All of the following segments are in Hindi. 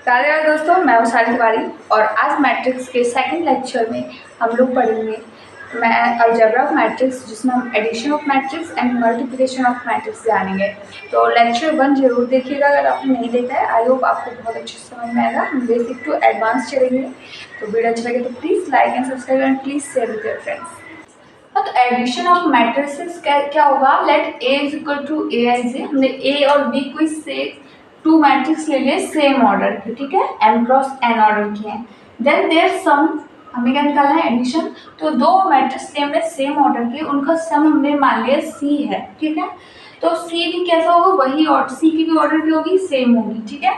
राधे राधे दोस्तों, मैं वैशाली तिवारी और आज मैट्रिक्स के सेकंड लेक्चर में हम लोग पढ़ेंगे अलजेब्रा ऑफ मैट्रिक्स, जिसमें हम addition of matrix and multiplication of matrix जानेंगे। तो लेक्चर 1 जरूर देखिएगा अगर आपने नहीं देखा है। आई होप आपको बहुत अच्छे से समझ में आएगा। हम बेसिक टू एडवांस चलेंगे। तो वीडियो अच्छा लगे तो please like and subscribe and please share with your friends. तो एडिशन ऑफ मैट्रिसेस क्या होगा, let A is equal to A I J. हमने ए और बी को इससे 2 मैट्रिक्स ले लिए सेम ऑर्डर के, ठीक है, m क्रॉस n ऑर्डर की हैं। देन देयर सम, हमें क्या निकालना है, एडिशन। तो 2 मैट्रिक्स लिए हमने सेम ऑर्डर के, उनका सम हमने मान लिया c है, ठीक है। तो c भी कैसा होगा, वही और c की भी ऑर्डर की होगी, सेम होगी, ठीक है।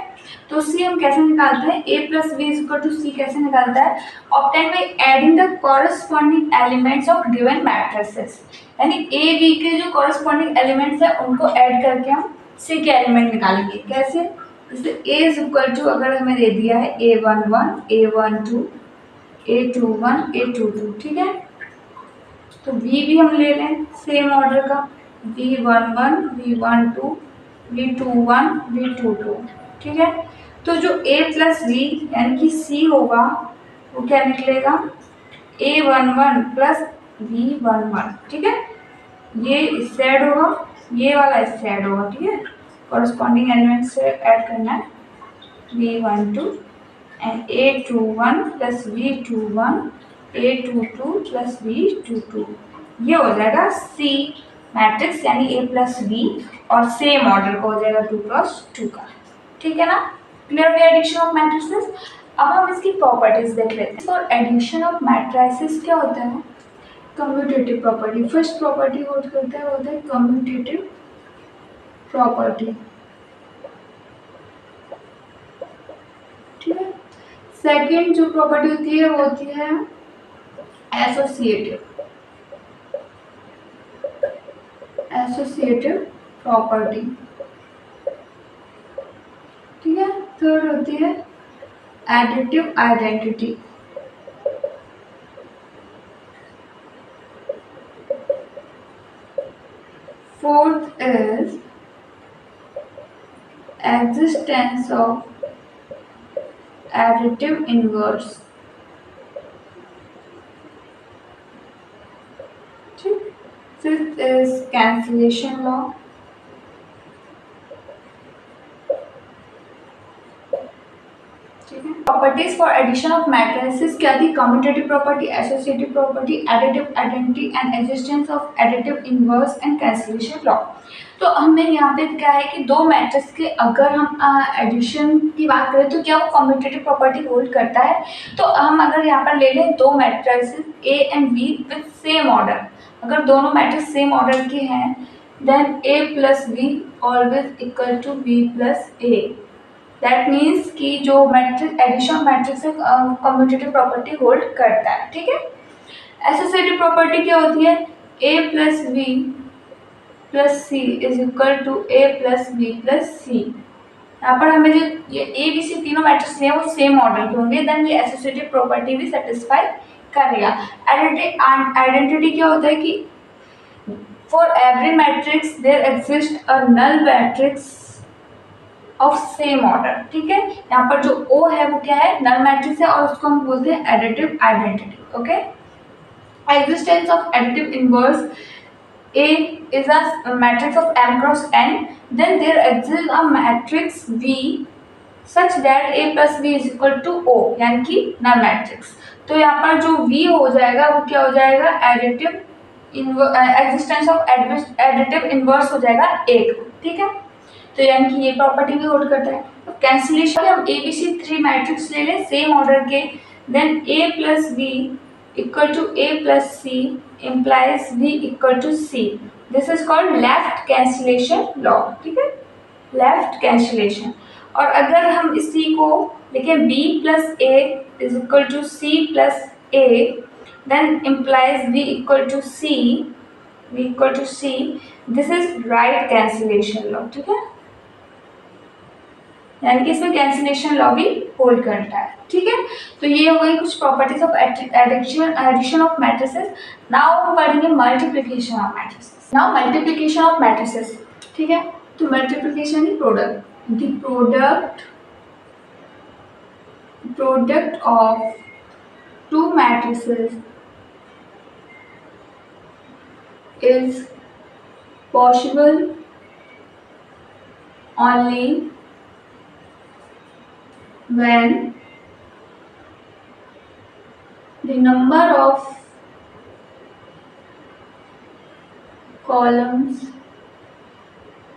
तो c हम कैसे निकालते हैं, a plus B is equal to c कैसे निकालता है, obtain by adding the corresponding elements of given matrices. यानी a b के जो कॉरस्पॉन्डिंग एलिमेंट्स है उनको ऐड करके हम c के एलिमेंट निकालेंगे। कैसे, जैसे a इज इक्वल टू, अगर हमें दे दिया है a11 a12 a21 a22, ठीक है। तो b भी हम ले लें सेम ऑर्डर का, b11 b12 b21 b22, ठीक है। तो जो a प्लस बी यानी कि c होगा वो क्या निकलेगा, a11 प्लस b11, ठीक है। ये इससे ऐड होगा, ये वाला इससे ऐड होगा, ठीक है। कॉरस्पॉन्डिंग एलिमेंट से ऐड करना है, b12 and a21 plus b21 a22 plus b22। ये हो जाएगा c मैट्रिक्स यानी a प्लस b और सेम ऑर्डर का हो जाएगा 2 क्रॉस 2 का, ठीक है ना। क्लियर है एडिशन ऑफ मैट्रिसेस। अब हम इसकी प्रॉपर्टीज देख लेते हैं। फॉर एडिशन ऑफ मैट्रिसेस क्या होता है, commutative property. First property hold करता है, वो होता है कम्यूटेटिव प्रॉपर्टी, ठीक है। सेकंड जो प्रॉपर्टी होती है वो होती है एसोसिएटिव प्रॉपर्टी, ठीक है। थर्ड होती है additive identity, fourth is existence of additive inverse, ठीक। फिफ्थ इज कैंसिलेशन लॉ, ठीक है। Properties for addition of matrices क्या थी, commutative property, associative property, additive identity and existence of additive inverse and cancellation law. तो हमें यहाँ पे क्या है कि 2 मैट्रिक्स के अगर हम एडिशन की बात करें तो क्या वो कम्यूटेटिव प्रॉपर्टी होल्ड करता है। तो हम अगर यहाँ पर ले लें 2 matrix A and B with same order, अगर दोनों मैट्रिक्स सेम ऑर्डर के हैं then a plus B always equal to b plus A. That means कि जो मैट्रिक्स एडिशन मैट्रिक्स है कम्यूटेटिव प्रॉपर्टी होल्ड करता है, ठीक है। एसोसिएटिव प्रॉपर्टी क्या होती है, a plus B plus C is equal to a plus B plus C. यहाँ पर हमें जो ये ए बी सी तीनों मैट्रिक्स हैं वो सेम ऑर्डर के होंगे, देन ये एसोसिएटिव प्रॉपर्टी भी सेटिस्फाई करेगा। आइडेंटिटी क्या होता है कि for every matrix there exist a null matrix of same order, ठीक है। यहाँ पर जो O है वो क्या है, नल मैट्रिक्स है और उसको हम बोलते हैं additive identity, okay. Existence of additive inverse, A is a matrix of m cross n, then there exists a matrix V such that A plus B is equal to O, यानी कि नल मैट्रिक्स। तो यहाँ पर जो V हो जाएगा वो क्या हो जाएगा, additive existence of additive inverse हो जाएगा A, ठीक है। तो यानी कि ये प्रॉपर्टी भी होल्ड करता है। तो कैंसिलेशन हम ए बी सी 3 मैट्रिक्स ले लें सेम ऑर्डर के, then a plus B equal to a plus C implies b equal to c। This is called left cancellation law, ठीक है, लेफ्ट कैंसिलेशन। और अगर हम इसी को लिखें b plus a is equal to c plus a, then implies b equal to c, this is right cancellation law, ठीक है। यानी कि इसमें कैंसिलेशन लॉ भी होल्ड करता है, ठीक है। तो ये हो गई कुछ properties of addition of matrices. Now हम पढ़ेंगे multiplication of matrices. Now multiplication of matrices, ठीक है। तो मल्टीप्लिकेशन ही product, the product product of two matrices is possible only when the number of columns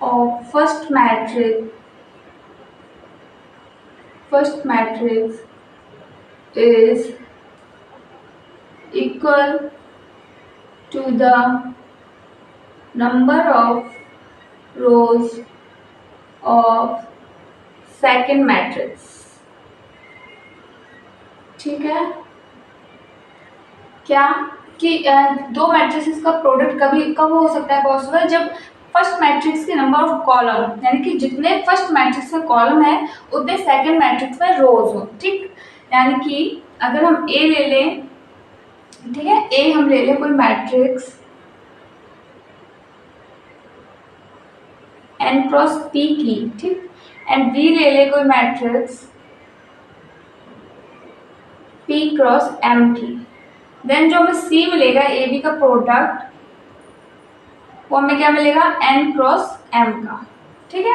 of first matrix is equal to the number of rows of second matrix। ठीक है, क्या कि दो मैट्रिसेस का प्रोडक्ट कभी कब हो सकता है पॉसिबल, जब फर्स्ट मैट्रिक्स के नंबर ऑफ कॉलम, यानी कि जितने फर्स्ट मैट्रिक्स में कॉलम है उतने सेकंड मैट्रिक्स में रोज हो। ठीक, यानी कि अगर हम ए ले लें, ठीक है, ए हम ले लें कोई मैट्रिक्स एन क्रॉस पी की, ठीक, एंड बी ले लें कोई मैट्रिक्स पी क्रॉस एम की, देन जो हमें सी मिलेगा ए बी का प्रोडक्ट वो हमें क्या मिलेगा एन क्रॉस एम का। ठीक है,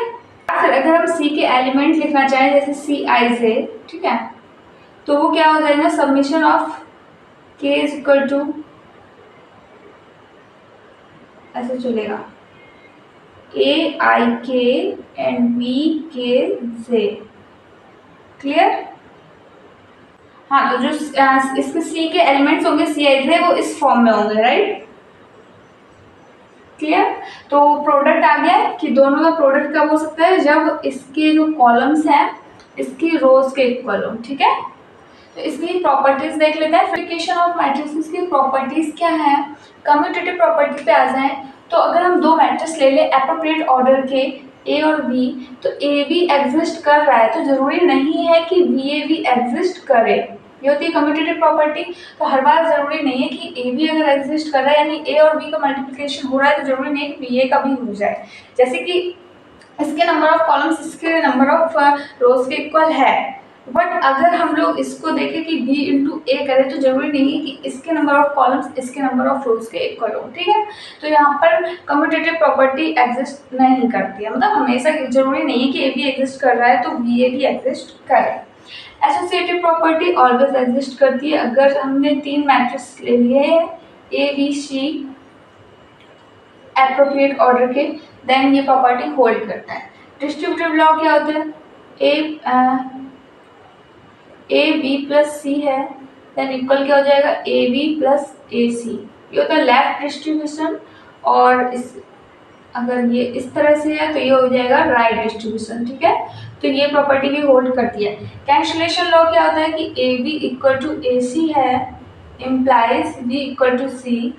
फिर अगर हम सी के एलिमेंट लिखना चाहें जैसे सी आई जे, ठीक है, तो वो क्या हो जाएगा समीशन ऑफ के इज इक्वल टू ऐसे चलेगा ए आई के एंड बी के जे। क्लियर? हाँ, तो जो इसमें सी के एलिमेंट्स होंगे सी आई जे वो इस फॉर्म में होंगे, राइट? क्लियर? तो प्रोडक्ट आ गया कि दोनों का प्रोडक्ट कब हो सकता है, जब इसके जो कॉलम्स हैं इसकी रोज के इक्वल हो। ठीक है, तो इसकी प्रॉपर्टीज देख लेते हैं। एप्लीकेशन ऑफ मैट्रिसेस की प्रॉपर्टीज क्या है। कम्यूटेटिव प्रॉपर्टी पे आ जाए तो अगर हम दो मैट्रिक्स ले लें एप्रोप्रिएट ऑर्डर के ए और बी, तो ए बी एग्जिस्ट कर रहा है तो जरूरी नहीं है कि बी ए बी एग्जिस्ट करे। ये होती है कम्यूटेटिव प्रॉपर्टी। तो हर बार जरूरी नहीं है कि ए बी अगर एग्जिस्ट कर रहा है यानी ए और बी का मल्टीप्लिकेशन हो रहा है तो जरूरी नहीं है कि बी ए का भी हो जाए। जैसे कि इसके नंबर ऑफ कॉलम्स इसके नंबर ऑफ रोज के इक्वल है, बट अगर हम लोग इसको देखें कि b इंटू ए करें तो जरूरी नहीं है कि इसके नंबर ऑफ कॉलम्स इसके नंबर ऑफ रोज के इक्वल हो। ठीक है, तो यहाँ पर कम्यूटेटिव प्रॉपर्टी एग्जिस्ट नहीं करती है, मतलब हमेशा जरूरी नहीं है कि ए बी एग्जिस्ट कर रहा है तो बी ए भी एग्जिस्ट करे। एसोसिएटिव प्रॉपर्टी ऑलवेज एग्जिस्ट करती है। अगर हमने तीन मैट्रिक्स ले लिए हैं A B C appropriate order के, देन ये प्रॉपर्टी होल्ड करता है। डिस्ट्रीब्यूटिव लॉ क्या होता है, ए बी प्लस सी है, देन इक्वल क्या हो जाएगा ए बी प्लस ए सी। ये होता है लेफ्ट डिस्ट्रीब्यूशन, और इस अगर ये इस तरह से है तो ये हो जाएगा राइट डिस्ट्रीब्यूशन। ठीक है, तो ये प्रॉपर्टी भी होल्ड करती है। कैंसलेशन लॉ क्या होता है कि A B equal to A C है implies B equal to C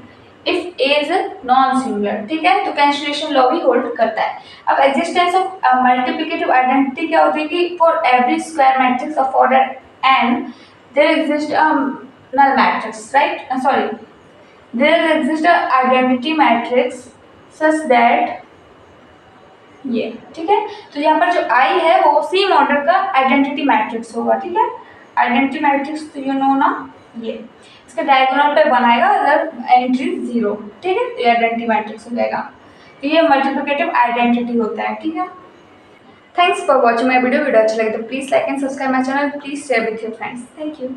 if A is non singular. ठीक है, तो कैंसलेशन लॉ भी होल्ड करता है। अब एग्जिस्टेंस ऑफ मल्टीप्लिकेटिव आइडेंटिटी क्या होती है कि for every square matrix of order n there exists a null matrix, right? Sorry, there exists a identity matrix such that ये, ठीक है, तो यहाँ पर जो I है वो सेम ऑर्डर का आइडेंटिटी मैट्रिक्स होगा। ठीक है, आइडेंटिटी मैट्रिक्स तो यू नो ना, ये इसका डायगोनल पे बनाएगा अगर एंट्री 0। ठीक है, तो ये आइडेंटिटी मैट्रिक्स हो जाएगा। तो ये मल्टीप्लिकेटिव आइडेंटिटी होता है। ठीक है, thanks for watching my video अच्छा लगे तो please like and subscribe my channel, please share with your friends. Thank you.